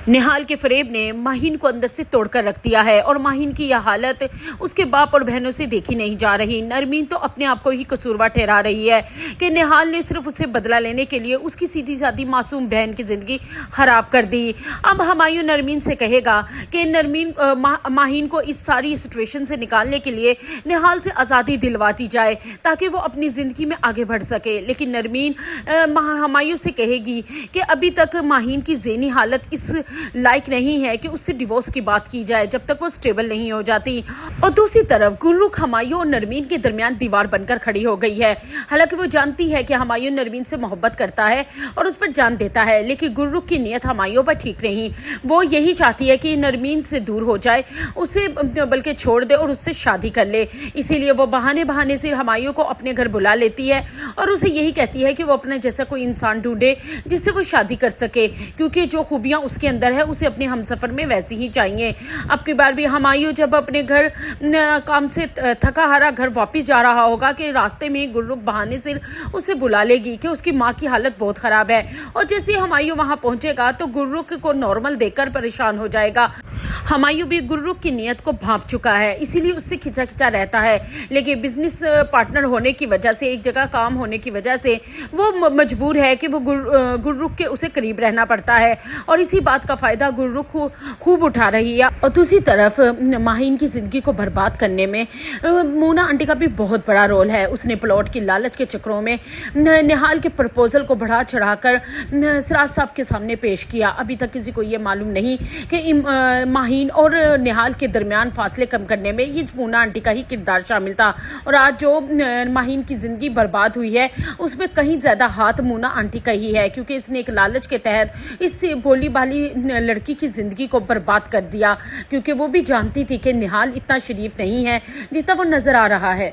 निहाल के फरेब ने माहीन को अंदर से तोड़कर रख दिया है और माहीन की यह हालत उसके बाप और बहनों से देखी नहीं जा रही। नरमीन तो अपने आप को ही कसूरवार ठहरा रही है कि निहाल ने सिर्फ उसे बदला लेने के लिए उसकी सीधी सादी मासूम बहन की जिंदगी खराब कर दी। अब हमायूं नरमीन से कहेगा कि नरमीन माहीन को इस सारी सिचुएशन से निकालने के लिए निहाल से आज़ादी दिलवाती जाए ताकि वो अपनी ज़िंदगी में आगे बढ़ सके। लेकिन नरमीन हमायूं से कहेगी कि अभी तक माहीन की ज़हनी हालत इस लायक नहीं है कि उससे डिवोर्स की बात की जाए जब तक वो स्टेबल नहीं हो जाती। और दूसरी तरफ गुर्रुख हमायूं और नरमीन के दरमियान दीवार बनकर खड़ी हो गई है। हालांकि वो जानती है कि हमायूं नरमीन से मोहब्बत करता है और उस पर जान देता है, लेकिन गुर्रुख की नीयत हमायूं पर ठीक नहीं। वो यही चाहती है कि नरमीन से दूर हो जाए, उसे बल्कि छोड़ दे और उससे शादी कर ले। इसीलिए वो बहाने बहाने से हमायूं को अपने घर बुला लेती है और उसे यही कहती है कि वो अपने जैसा कोई इंसान ढूंढे जिससे वो शादी कर सके, क्योंकि जो खूबियां उसके अंदर है उसे अपने हमसफर में वैसी ही चाहिए। अब की बार भी हमायूं जब अपने घर काम से थका हारा घर वापस जा रहा होगा कि रास्ते में गुर्रुख बहाने से उसे बुला लेगी कि उसकी माँ की हालत बहुत ख़राब है। और जैसे हमायूं वहाँ पहुँचेगा तो गुर्रुख को नॉर्मल देखकर परेशान हो जाएगा। हमायूं भी गुर्रुख की नीयत को भांप चुका है, इसीलिए उससे खिंचा खिंचा रहता है। लेकिन बिजनेस पार्टनर होने की वजह से, एक जगह काम होने की वजह से वो मजबूर है कि वो गुर्रुख के उसे करीब रहना पड़ता है और इसी बात का फ़ायदा गुर्रुख खूब उठा रही है। और दूसरी तरफ माहीन की ज़िंदगी को बर्बाद करने में मोना आंटी का भी बहुत बड़ा रोल है। उसने प्लॉट की लालच के चक्करों में निहाल के प्रपोजल को बढ़ा चढ़ाकर सिराज साहब के सामने पेश किया। अभी तक किसी को ये मालूम नहीं कि माहीन और निहाल के दरमियान फासले कम करने में ये मोना आंटी का ही किरदार शामिल था। और आज जो माहीन की ज़िंदगी बर्बाद हुई है उसमें कहीं ज़्यादा हाथ मोना आंटी का ही है, क्योंकि इसने एक लालच के तहत इस भोली भाली लड़की की ज़िंदगी को बर्बाद कर दिया, क्योंकि वो भी जानती थी कि निहाल इतना शरीफ नहीं है जितना वो नज़र आ रहा है।